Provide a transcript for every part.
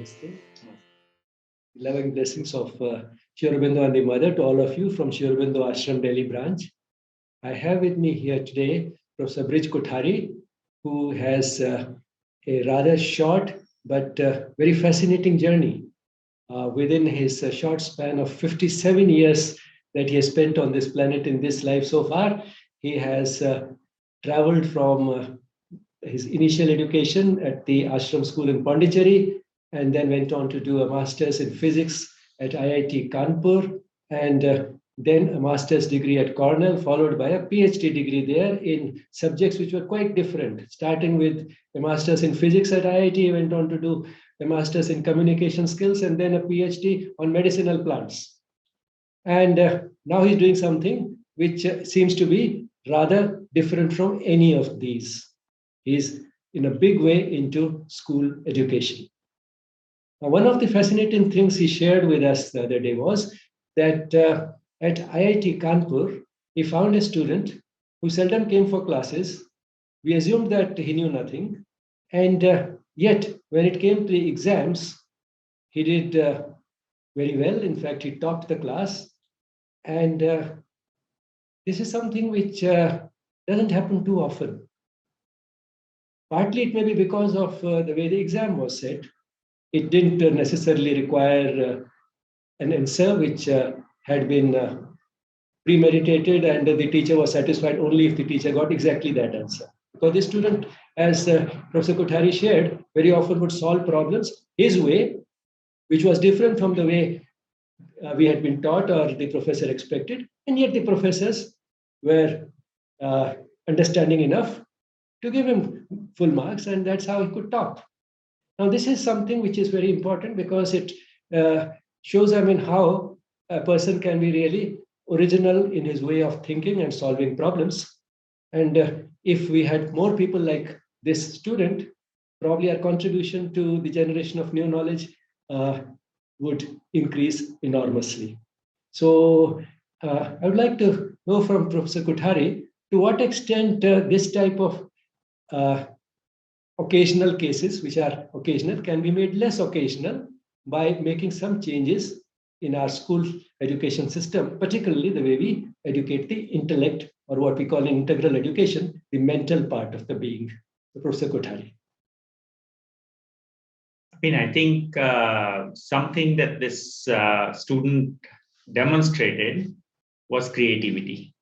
Namaste. Loving blessings of Sri Aurobindo and the Mother to all of you from Sri Aurobindo Ashram, Delhi branch. I have with me here today Professor Brij Kothari, who has a rather short but very fascinating journey within his short span of 57 years that he has spent on this planet in this life so far. He has traveled from his initial education at the Ashram School in Pondicherry, and then went on to do a master's in physics at IIT Kanpur, and then a master's degree at Cornell, followed by a PhD degree there in subjects which were quite different. Starting with a master's in physics at IIT, he went on to do a master's in communication skills, and then a PhD on medicinal plants. And now he's doing something which seems to be rather different from any of these. He's in a big way into school education. Now, one of the fascinating things he shared with us the other day was that at IIT Kanpur, he found a student who seldom came for classes. We assumed that he knew nothing. And yet, when it came to the exams, he did very well. In fact, he topped the class. And this is something which doesn't happen too often. Partly it may be because of the way the exam was set. It didn't necessarily require an answer which had been premeditated, and the teacher was satisfied only if the teacher got exactly that answer. Because the student, as Professor Kothari shared, very often would solve problems his way, which was different from the way we had been taught or the professor expected. And yet the professors were understanding enough to give him full marks, and that's how he could top. Now, this is something which is very important because it shows, how a person can be really original in his way of thinking and solving problems. And if we had more people like this student, probably our contribution to the generation of new knowledge would increase enormously. So I would like to know from Professor Kothari to what extent this type of occasional cases, which are occasional, can be made less occasional by making some changes in our school education system, particularly the way we educate the intellect, or what we call in integral education, the mental part of the being. Professor Kothari. I think something that this student demonstrated was creativity.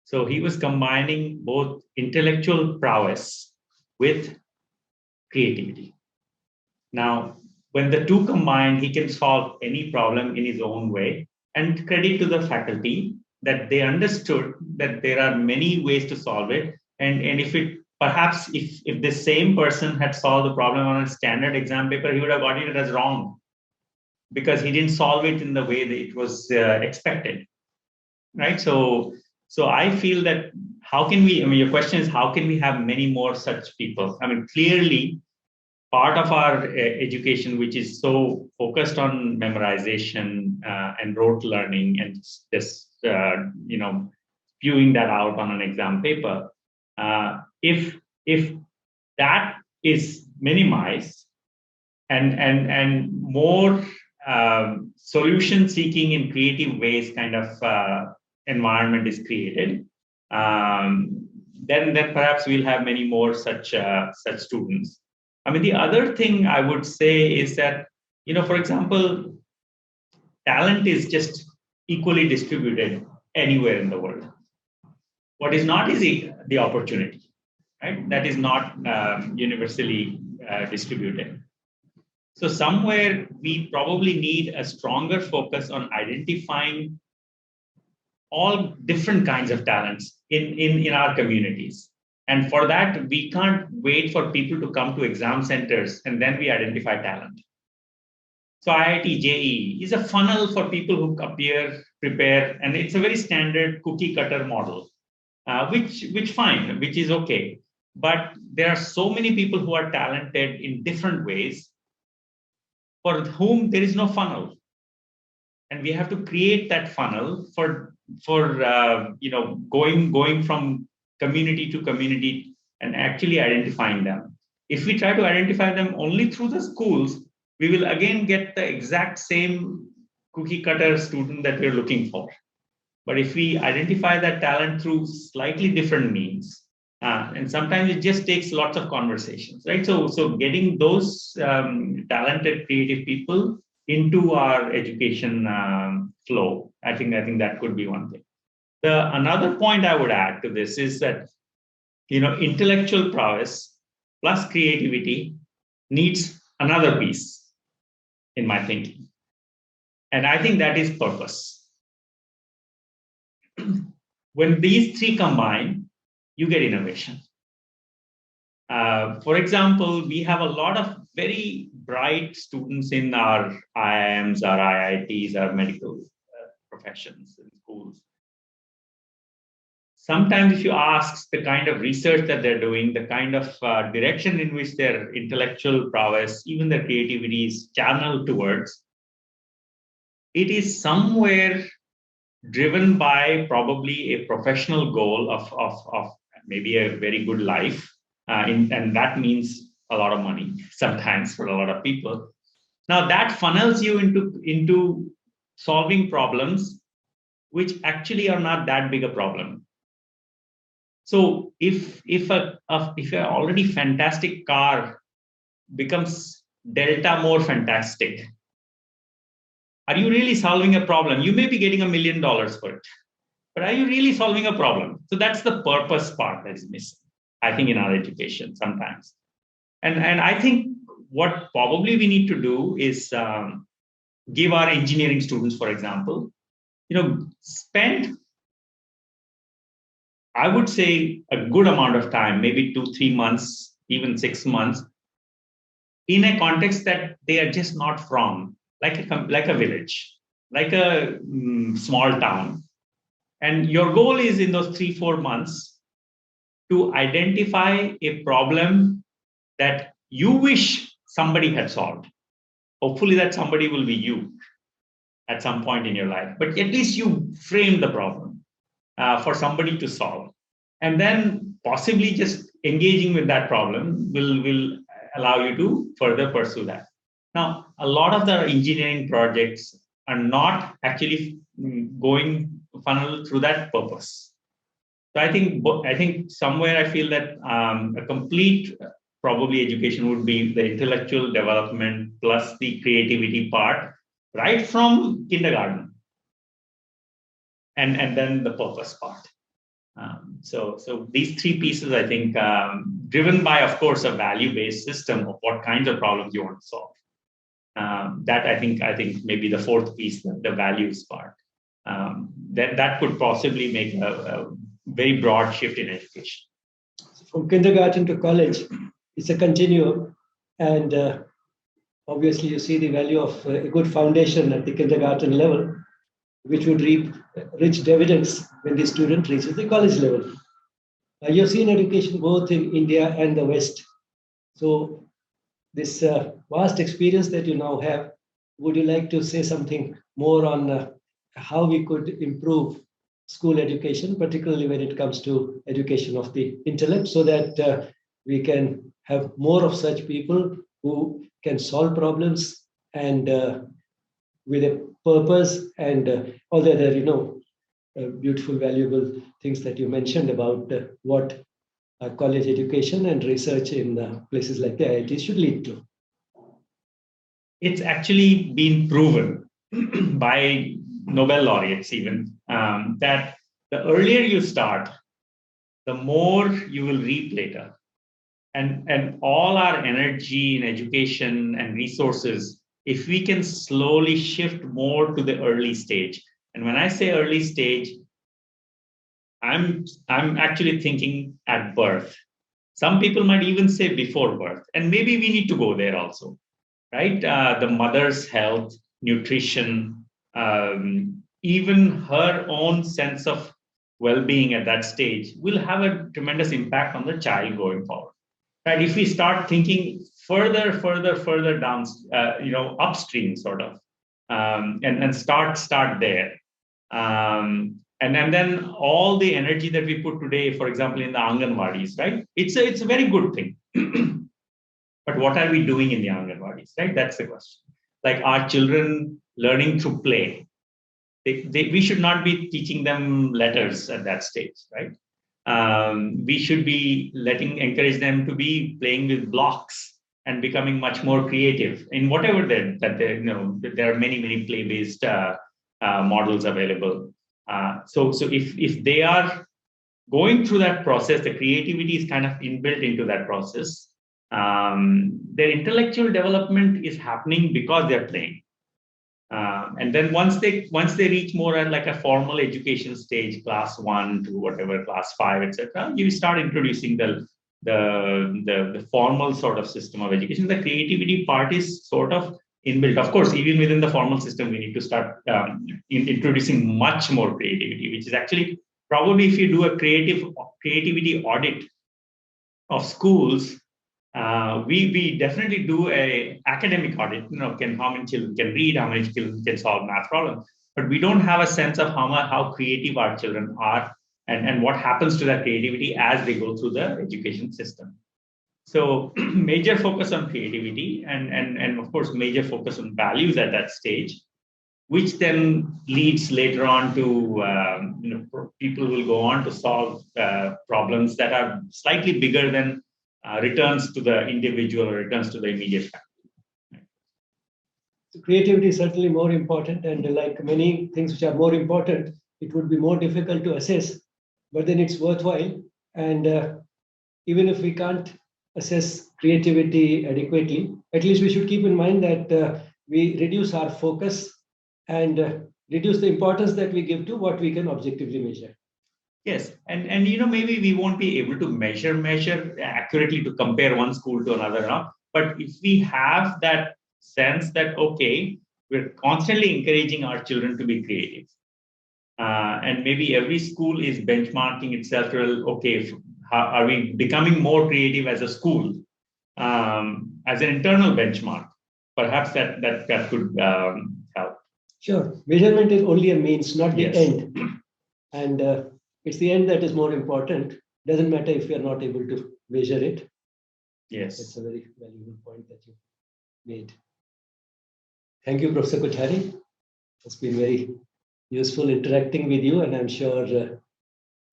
So he was combining both intellectual prowess with creativity. Now, when the two combined, he can solve any problem in his own way. And credit to the faculty that they understood that there are many ways to solve it. And if the same person had solved the problem on a standard exam paper, he would have gotten it as wrong because he didn't solve it in the way that it was expected, right? So I feel that how can we, your question is, how can we have many more such people? Clearly, part of our education, which is so focused on memorization and rote learning and just, spewing that out on an exam paper, if that is minimized and more solution seeking in creative ways kind of environment is created, then perhaps we'll have many more such students. The other thing I would say is that, for example, talent is just equally distributed anywhere in the world. What is not is the opportunity, right? That is not universally distributed. So somewhere we probably need a stronger focus on identifying all different kinds of talents in our communities. And for that, we can't wait for people to come to exam centers and then we identify talent. So IIT JEE is a funnel for people who appear, prepare, and it's a very standard cookie cutter model, which is okay. But there are so many people who are talented in different ways for whom there is no funnel. And we have to create that funnel for going from community to community and actually identifying them. If we try to identify them only through the schools, we will again get the exact same cookie cutter student that we're looking for. But if we identify that talent through slightly different means, and sometimes it just takes lots of conversations, right? So getting those talented, creative people into our education flow, I think that could be one thing. Another point I would add to this is that, intellectual prowess plus creativity needs another piece in my thinking. And I think that is purpose. When these three combine, you get innovation. For example, we have a lot of very bright students in our IIMs, our IITs, our medical professions and schools. Sometimes if you ask the kind of research that they're doing, the kind of direction in which their intellectual prowess, even their creativity is channeled towards, it is somewhere driven by probably a professional goal of maybe a very good life. And that means a lot of money sometimes for a lot of people. Now that funnels you into solving problems which actually are not that big a problem. So if an already fantastic car becomes delta more fantastic, are you really solving a problem? You may be getting $1 million for it, but are you really solving a problem? So that's the purpose part that is missing, I think, in our education sometimes. And I think what probably we need to do is give our engineering students, for example, spend, I would say, a good amount of time, maybe 2-3 months, even 6 months, in a context that they are just not from, like a village, like a small town. And your goal is in those 3-4 months to identify a problem that you wish somebody had solved. Hopefully that somebody will be you at some point in your life, but at least you frame the problem for somebody to solve. And then possibly just engaging with that problem will allow you to further pursue that. Now, a lot of the engineering projects are not actually going funnel through that purpose. So I think somewhere I feel that a complete probably education would be the intellectual development plus the creativity part, right from kindergarten, and then the purpose part. So these three pieces, I think, driven by, of course, a value-based system of what kinds of problems you want to solve. That I think maybe the fourth piece, the values part, that could possibly make a very broad shift in education. From kindergarten to college, it's a continuum, and obviously you see the value of a good foundation at the kindergarten level, which would reap rich dividends when the student reaches the college level. You've seen education both in India and the West. So this vast experience that you now have, would you like to say something more on how we could improve school education, particularly when it comes to education of the intellect, so that we can have more of such people who can solve problems and with a purpose and all the other, beautiful, valuable things that you mentioned about what college education and research in places like the IIT should lead to. It's actually been proven by Nobel laureates even that the earlier you start, the more you will reap later. And all our energy in education and resources, if we can slowly shift more to the early stage. And when I say early stage, I'm actually thinking at birth. Some people might even say before birth, and maybe we need to go there also, right? The mother's health, nutrition, even her own sense of well-being at that stage will have a tremendous impact on the child going forward. Right? If we start thinking further down, upstream sort of, and start there. And then all the energy that we put today, for example, in the Anganwadis, right? It's a very good thing. But what are we doing in the Anganwadis, right? That's the question. Like, are children learning through play? We should not be teaching them letters at that stage, right? We should be encourage them to be playing with blocks and becoming much more creative in whatever there are many play-based models available. So if they are going through that process, the creativity is kind of inbuilt into that process. Their intellectual development is happening because they're playing. And then once they reach more at like a formal education stage, class 1 to whatever, class 5, etc., you start introducing the formal sort of system of education. The creativity part is sort of inbuilt. Of course, even within the formal system, we need to start introducing much more creativity, which is actually probably, if you do a creativity audit of schools, we definitely do a academic audit. How many children can read, how many children can solve math problems, but we don't have a sense of how creative our children are and what happens to that creativity as they go through the education system. So major focus on creativity and of course major focus on values at that stage, which then leads later on to people will go on to solve problems that are slightly bigger than returns to the individual or returns to the immediate family. Creativity is certainly more important, and like many things which are more important, it would be more difficult to assess, but then it's worthwhile. And even if we can't assess creativity adequately, at least we should keep in mind that we reduce our focus and reduce the importance that we give to what we can objectively measure. Yes, and maybe we won't be able to measure accurately to compare one school to another, but if we have that sense that okay, we're constantly encouraging our children to be creative, and maybe every school is benchmarking itself to okay, how are we becoming more creative as a school, as an internal benchmark? Perhaps that could help. Sure, measurement is only a means, not the Yes. end, and it's the end that is more important. Doesn't matter if we are not able to measure it. Yes. It's a very valuable point that you made. Thank you, Professor Kothari. It's been very useful interacting with you, and I'm sure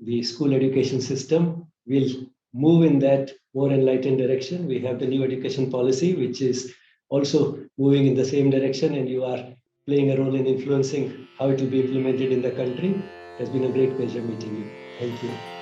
the school education system will move in that more enlightened direction. We have the new education policy, which is also moving in the same direction, and you are playing a role in influencing how it will be implemented in the country. It has been a great pleasure meeting you. Thank you.